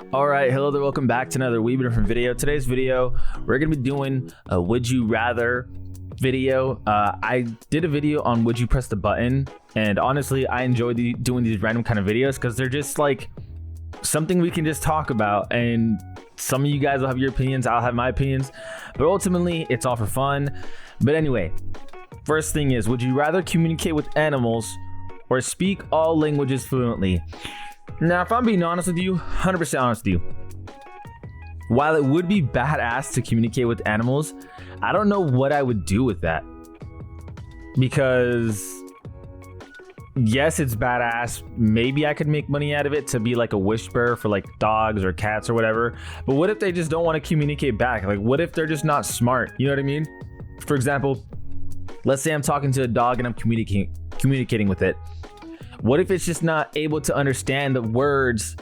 All right, hello there, welcome back to another wee bit different video. Today's video, we're gonna be doing a would you rather video. I did a video on would you press the button, and honestly, I enjoy doing these random kind of videos because they're just like something we can just talk about, and some of you guys will have your opinions, I'll have my opinions, but ultimately, it's all for fun. But anyway, first thing is, would you rather communicate with animals or speak all languages fluently? Now, if I'm being honest with you, 100% honest with you, while it would be badass to communicate with animals, I don't know what I would do with that. Because, yes, it's badass. Maybe I could make money out of it to be like a whisperer for like dogs or cats or whatever. But what if they just don't want to communicate back? Like, what if they're just not smart? You know what I mean? For example, let's say I'm talking to a dog and I'm communicating with it. What if it's just not able to understand the words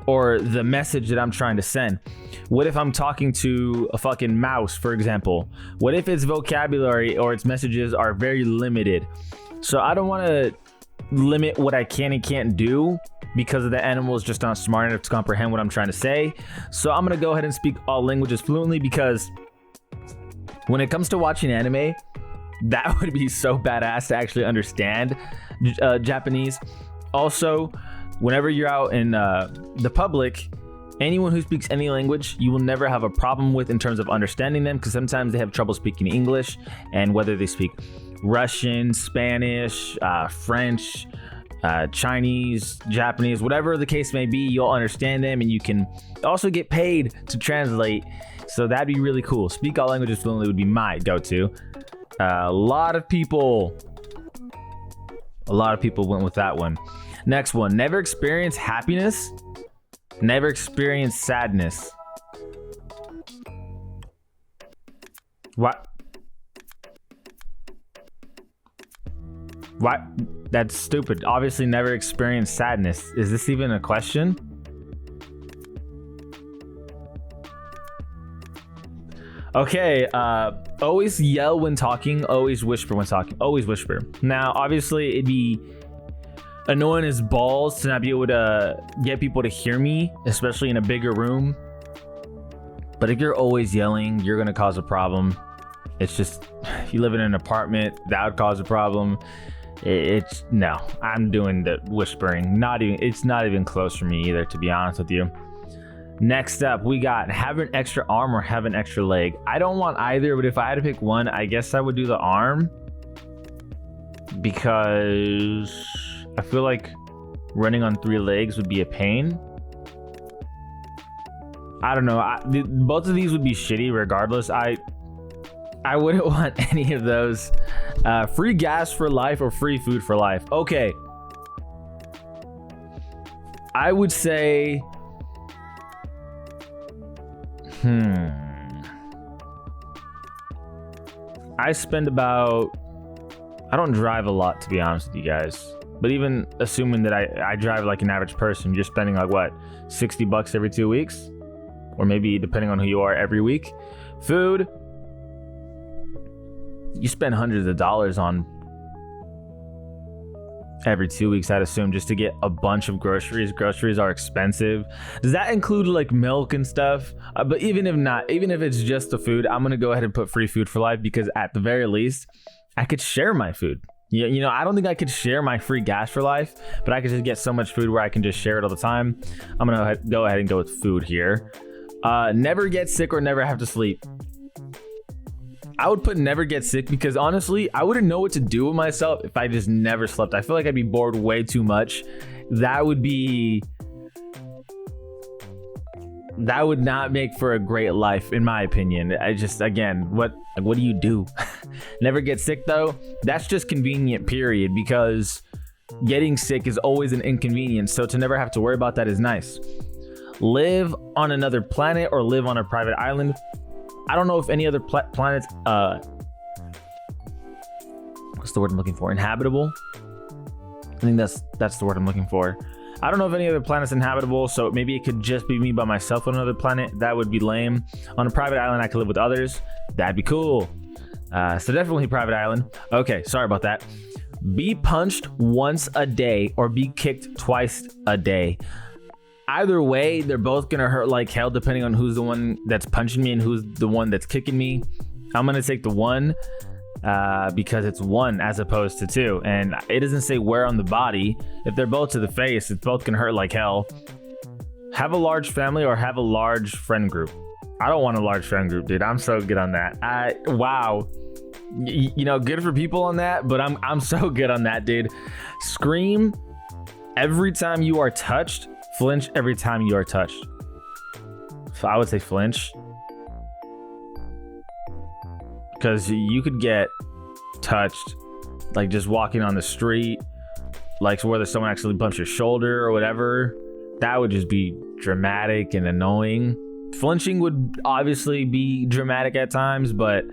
or the message that I'm trying to send? What if I'm talking to a fucking mouse, for example? What if its vocabulary or its messages are very limited? So I don't want to limit what I can and can't do because of the animal is just not smart enough to comprehend what I'm trying to say. So I'm going to go ahead and speak all languages fluently, because when it comes to watching anime, that would be so badass to actually understand Japanese. Also, whenever you're out in the public, anyone who speaks any language, you will never have a problem with in terms of understanding them, because sometimes they have trouble speaking English, and whether they speak Russian, Spanish, French, Chinese, Japanese, whatever the case may be, you'll understand them, and you can also get paid to translate. So that'd be really cool. Speak all languages fluently would be my go-to. A lot of people went with that one. Next one, never experience happiness, never experience sadness. What? That's stupid. Obviously never experience sadness. Is this even a question? Okay, always yell when talking, always whisper when talking, always whisper. Now, obviously, it'd be annoying as balls to not be able to get people to hear me, especially in a bigger room. But if you're always yelling, you're gonna cause a problem. It's just, if you live in an apartment, that would cause a problem. No, I'm doing the whispering. It's not even close for me either, to be honest with you. Next up, we got have an extra arm or have an extra leg. I don't want either, but if I had to pick one, I guess I would do the arm, because I feel like running on 3 legs would be a pain. I don't know. Both of these would be shitty regardless. I wouldn't want any of those. Free gas for life or free food for life. Okay. I would say... I spend about... I don't drive a lot, to be honest with you guys. But even assuming that I drive like an average person, you're spending like what, $60 every 2 weeks? Or maybe, depending on who you are, every week. Food, you spend hundreds of dollars on every 2 weeks, I'd assume, just to get a bunch of groceries. Groceries are expensive. Does that include like milk and stuff? But even if not, even if it's just the food, I'm gonna go ahead and put free food for life, because at the very least, I could share my food. You know, I don't think I could share my free gas for life, but I could just get so much food where I can just share it all the time. I'm gonna go ahead and go with food here. Never get sick or never have to sleep. I would put never get sick, because honestly, I wouldn't know what to do with myself if I just never slept. I feel like I'd be bored way too much. That would not make for a great life, in my opinion. Again, what do you do? Never get sick though, that's just convenient, period, because getting sick is always an inconvenience. So to never have to worry about that is nice. Live on another planet or live on a private island. I don't know if any other planets, what's the word I'm looking for? Inhabitable? I think that's the word I'm looking for. I don't know if any other planet's inhabitable, so maybe it could just be me by myself on another planet. That would be lame. On a private island, I could live with others. That'd be cool. So definitely private island. Okay, sorry about that. Be punched once a day or be kicked twice a day. either way, they're both gonna hurt like hell depending on who's the one that's punching me and who's the one that's kicking me. I'm gonna take the one because it's one as opposed to two, and it doesn't say where on the body. If they're both to the face, it's both gonna hurt like hell. Have a large family or have a large friend group. I don't want a large friend group, dude. I'm so good on that. Wow. You know, good for people on that, but I'm so good on that, dude. Scream every time you are touched. Flinch every time you are touched. So I would say flinch, because you could get touched like just walking on the street, like whether someone actually bumps your shoulder or whatever. That would just be dramatic and annoying. Flinching would obviously be dramatic at times, but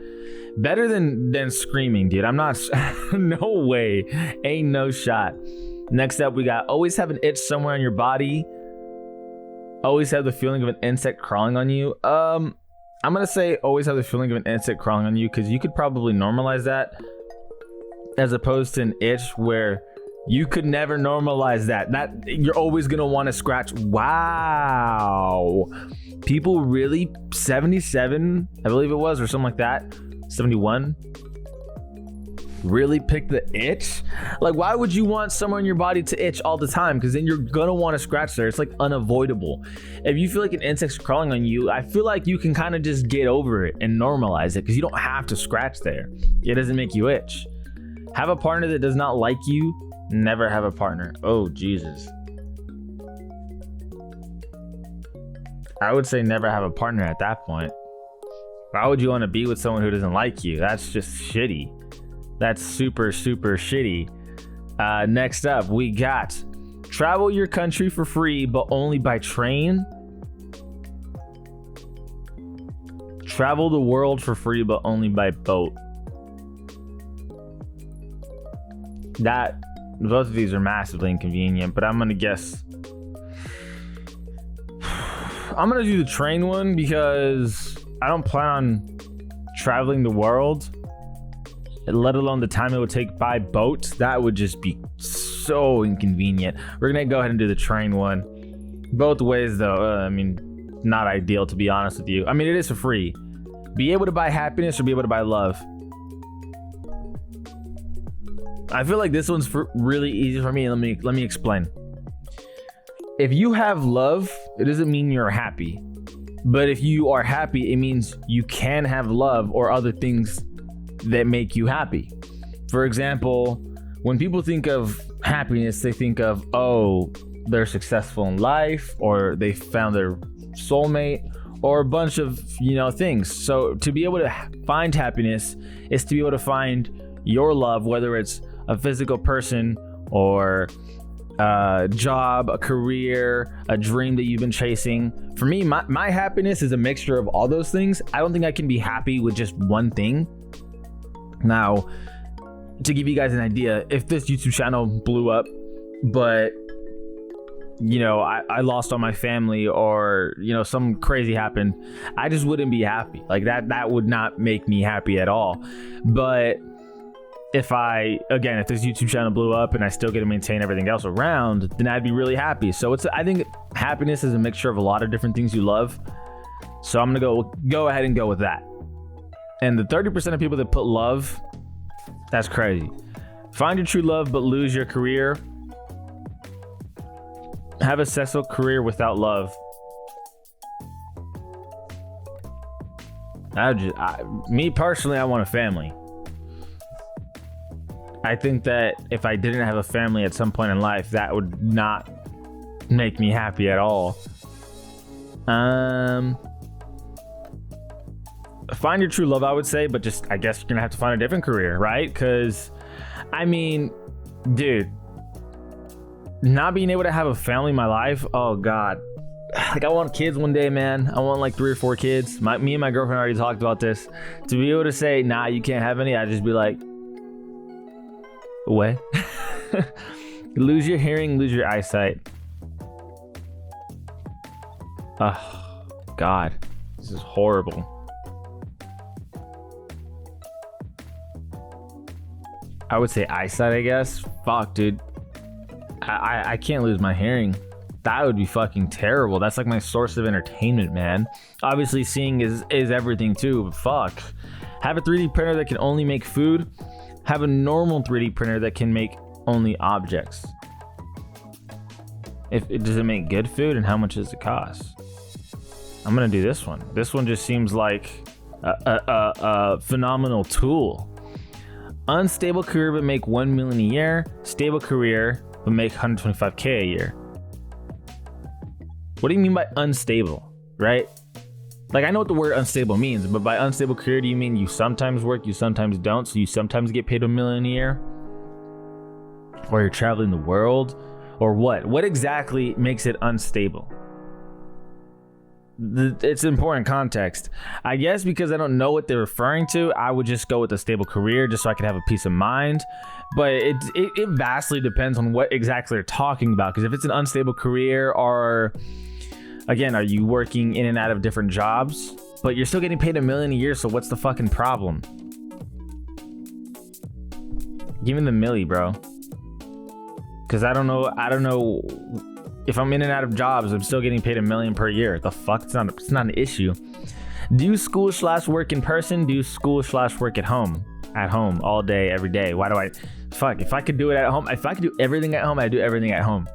better than screaming, dude. I'm not. No way. Ain't no shot. Next up, we got always have an itch somewhere on your body. Always have the feeling of an insect crawling on you. I'm gonna say always have the feeling of an insect crawling on you, because you could probably normalize that, as opposed to an itch where you could never normalize that. That you're always gonna want to scratch. Wow. People really 77, I believe it was, or something like that. 71. Really pick the itch? Like, why would you want somewhere in your body to itch all the time? Because then you're gonna want to scratch there. It's like unavoidable. If you feel like an insect's crawling on you, I feel like you can kind of just get over it and normalize it, because you don't have to scratch there. It doesn't make you itch. Have a partner that does not like you. Never have a partner. Oh, Jesus. I would say never have a partner at that point. Why would you want to be with someone who doesn't like you? That's just shitty. That's super, super shitty. Next up, we got travel your country for free, but only by train. Travel the world for free, but only by boat. Both of these are massively inconvenient, but I'm gonna guess. I'm gonna do the train one because I don't plan on traveling the world, let alone the time it would take by boat. That would just be so inconvenient. We're gonna go ahead and do the train one. Both ways though, I mean, not ideal, to be honest with you. I mean, it is for free. Be able to buy happiness or be able to buy love. I feel like this one's really easy for me. Let me explain. If you have love, it doesn't mean you're happy. But if you are happy, it means you can have love or other things that make you happy. For example, when people think of happiness, they think of, oh, they're successful in life, or they found their soulmate, or a bunch of, things. So to be able to find happiness is to be able to find your love, whether it's a physical person or a job, a career, a dream that you've been chasing. For me, my happiness is a mixture of all those things. I don't think I can be happy with just one thing. Now, to give you guys an idea, if this YouTube channel blew up, but I lost all my family, or some crazy happened, I just wouldn't be happy. Like that would not make me happy at all. But if this YouTube channel blew up and I still get to maintain everything else around, then I'd be really happy. So I think happiness is a mixture of a lot of different things you love. So I'm gonna go ahead and go with that. And the 30% of people that put love, that's crazy. Find your true love but lose your career. Have a successful career without love. Me personally, I want a family. I think that if I didn't have a family at some point in life, that would not make me happy at all. Find your true love, I would say, but just, I guess you're gonna have to find a different career, right? Because, I mean, dude, not being able to have a family in my life, oh God. Like, I want kids one day, man. I want like 3 or 4 kids. Me and my girlfriend already talked about this. To be able to say, nah, you can't have any, I'd just be like, what? Lose your hearing, lose your eyesight. Oh, God. This is horrible. I would say eyesight, I guess. Fuck, dude. I can't lose my hearing. That would be fucking terrible. That's like my source of entertainment, man. Obviously, seeing is everything too, but fuck. Have a 3D printer that can only make food. Have a normal 3D printer that can make only objects. Does it make good food, and how much does it cost? I'm gonna do this one. This one just seems like a phenomenal tool. Unstable career but make 1 million a year. Stable career but make 125K a year. What do you mean by unstable, right? Like, I know what the word unstable means, but by unstable career, do you mean you sometimes work, you sometimes don't, so you sometimes get paid 1 million a year? Or you're traveling the world? Or what? What exactly makes it unstable? It's important context. I guess because I don't know what they're referring to, I would just go with a stable career just so I could have a peace of mind. But it vastly depends on what exactly they're talking about. Because if it's an unstable career, or again, are you working in and out of different jobs, but you're still getting paid 1 million a year, so what's the fucking problem? Give me the milli, bro. Because I don't know if I'm in and out of jobs, I'm still getting paid 1 million per year. The fuck? It's not an issue. Do school/work in person? Do school/work at home? At home all day, every day. Why do I? Fuck. If I could do it at home, if I could do everything at home, I'd do everything at home.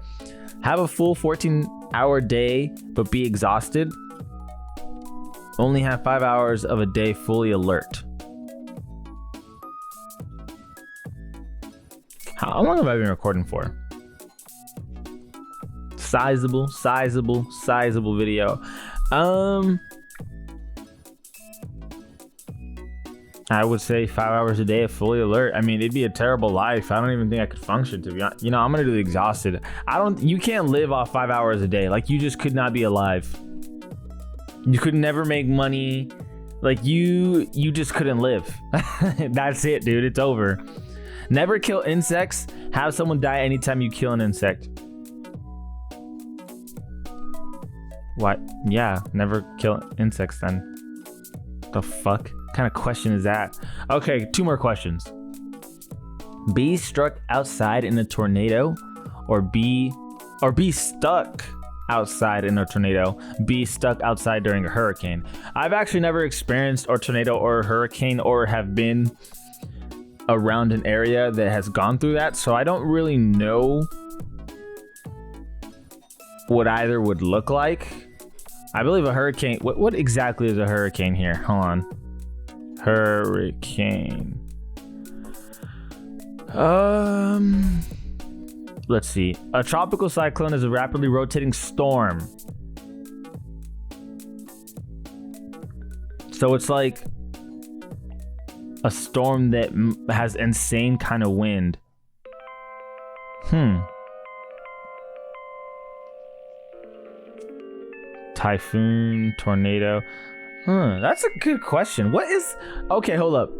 Have a full 14-hour day, but be exhausted. Only have 5 hours of a day fully alert. How long have I been recording for? Sizable video. I would say 5 hours a day of fully alert. I mean, it'd be a terrible life. I don't even think I could function, to be honest. You know, I'm gonna do the exhausted. You can't live off 5 hours a day. Like, you just could not be alive. You could never make money. Like, you just couldn't live. That's it, dude. It's over. Never kill insects. Have someone die anytime you kill an insect. What? Yeah, never kill insects then. The fuck? What kind of question is that? Okay, 2 more questions. Be struck outside in a tornado, or be stuck outside in a tornado. Be stuck outside during a hurricane. I've actually never experienced a tornado or a hurricane, or have been around an area that has gone through that, so I don't really know what either would look like. I believe a hurricane. What exactly is a hurricane here? Hold on. Hurricane. Let's see. A tropical cyclone is a rapidly rotating storm. So it's like a storm that has insane kind of wind. Typhoon, tornado. That's a good question. What is... Okay, hold up.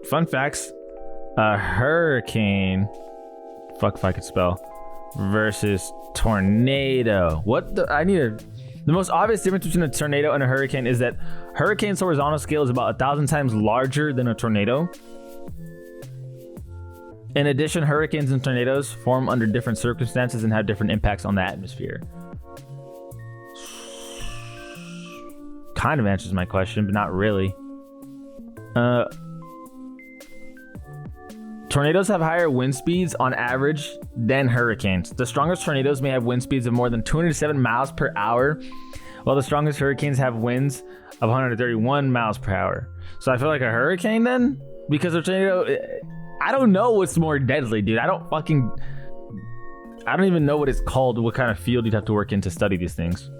Fun facts. A hurricane, fuck if I could spell, versus tornado. The most obvious difference between a tornado and a hurricane is that hurricane's horizontal scale is about 1,000 times larger than a tornado. In addition, hurricanes and tornadoes form under different circumstances and have different impacts on the atmosphere. Kind of answers my question, but not really. Tornadoes have higher wind speeds on average than hurricanes. The strongest tornadoes may have wind speeds of more than 207 miles per hour, while the strongest hurricanes have winds of 131 miles per hour. So I feel like a hurricane then? Because a tornado, I don't know what's more deadly, dude. I don't even know what it's called, what kind of field you'd have to work in to study these things.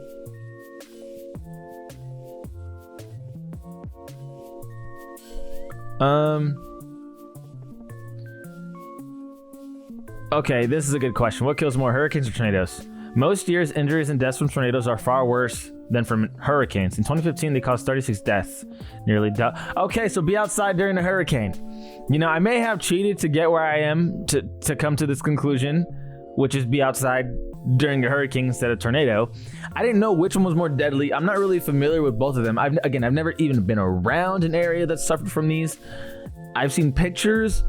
Okay, this is a good question. What kills more, hurricanes or tornadoes? Most years, injuries and deaths from tornadoes are far worse than from hurricanes. In 2015, they caused 36 deaths. Okay, so be outside during a hurricane. You know, I may have cheated to get where I am to come to this conclusion, which is be outside during a hurricane instead of tornado. I didn't know which one was more deadly. I'm not really familiar with both of them. I've never even been around an area that suffered from these. I've seen pictures,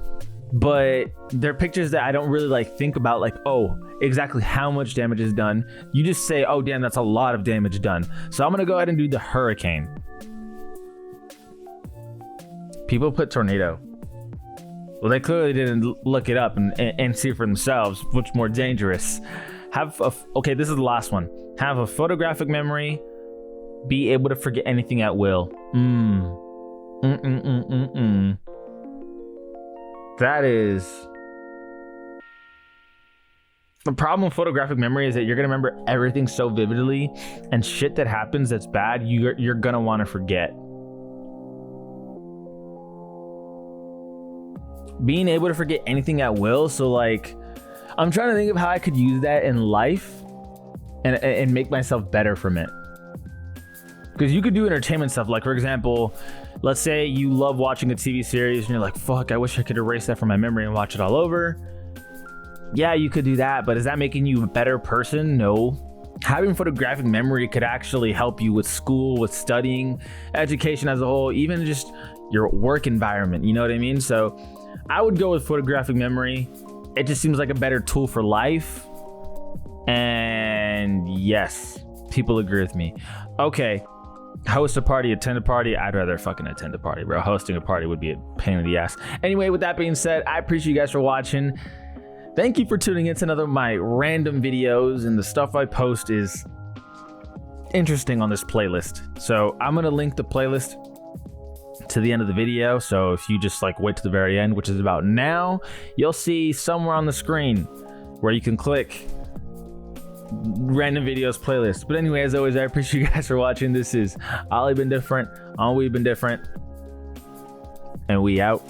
but they're pictures that I don't really like think about, like, oh, exactly how much damage is done. You just say, oh damn, that's a lot of damage done. So I'm gonna go ahead and do the hurricane. People put tornado. Well, they clearly didn't look it up and see for themselves what's more dangerous. Okay, this is the last one. Have a photographic memory. Be able to forget anything at will. That is... The problem with photographic memory is that you're gonna remember everything so vividly, and shit that happens that's bad, you're gonna want to forget. Being able to forget anything at will, so like, I'm trying to think of how I could use that in life and make myself better from it. Because you could do entertainment stuff, like for example, let's say you love watching a TV series and you're like, fuck, I wish I could erase that from my memory and watch it all over. Yeah, you could do that, but is that making you a better person? No. Having photographic memory could actually help you with school, with studying, education as a whole, even just your work environment, you know what I mean? So I would go with photographic memory. It just seems like a better tool for life. And yes, people agree with me. Okay. Host a party, attend a party. I'd rather fucking attend a party, bro. Hosting a party would be a pain in the ass. Anyway, with that being said, I appreciate you guys for watching. Thank you for tuning in to another of my random videos, and the stuff I post is interesting on this playlist. So I'm gonna link the playlist to the end of the video. So if you just like wait to the very end, which is about now, you'll see somewhere on the screen where you can click random videos playlist. But anyway, as always, I appreciate you guys for watching. This is Ollie Been Different on We've Been Different, and we out.